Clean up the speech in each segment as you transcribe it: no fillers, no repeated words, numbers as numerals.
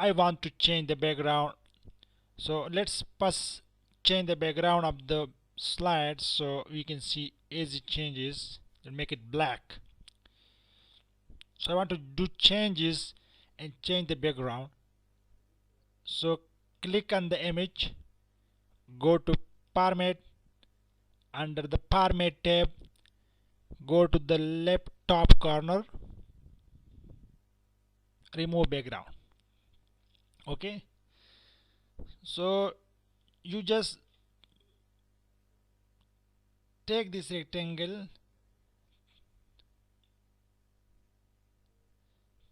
I want to change the background. So let's first change the background of the slide so we can see as it changes and make it black. So I want to do changes and change the background. So click on the image, go to Format. Under the Format tab, go to the left top corner, remove background. Okay, so you just take this rectangle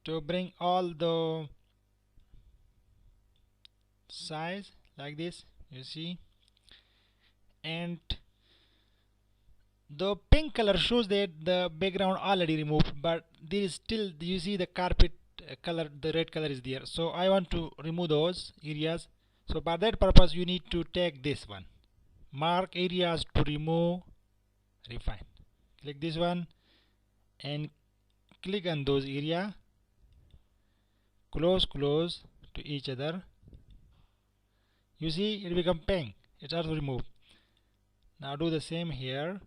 to bring all the size like this, you see, and the pink color shows that the background already removed, but there is still, you see the carpet color, the red color is there. So I want to remove those areas. So for that purpose you need to take this one, mark areas to remove, refine. Click this one and click on those area, close to each other. You see it become pink, it's also removed. Now do the same here.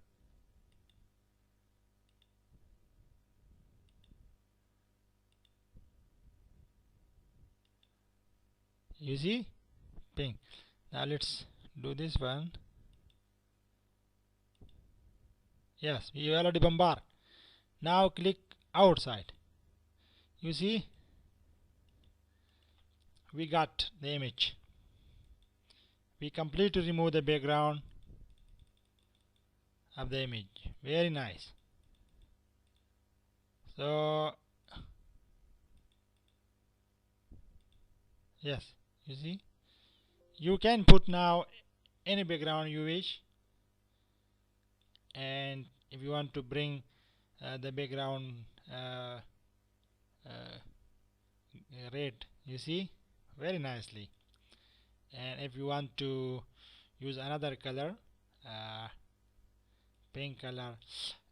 You see pink. Now let's do this one. Yes, we already bombard. Now click outside. You see we got the image. We completely remove the background of the image. Very nice. So yes, you see, you can put now any background you wish, and if you want to bring the background red, you see, very nicely. And if you want to use another color, pink color,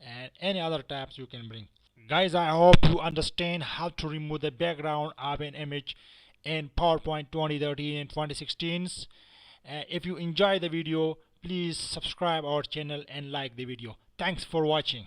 and any other types you can bring. Guys, I hope you understand how to remove the background of an image in PowerPoint 2013 and 2016. If you enjoy the video, please subscribe our channel and like the video. Thanks for watching.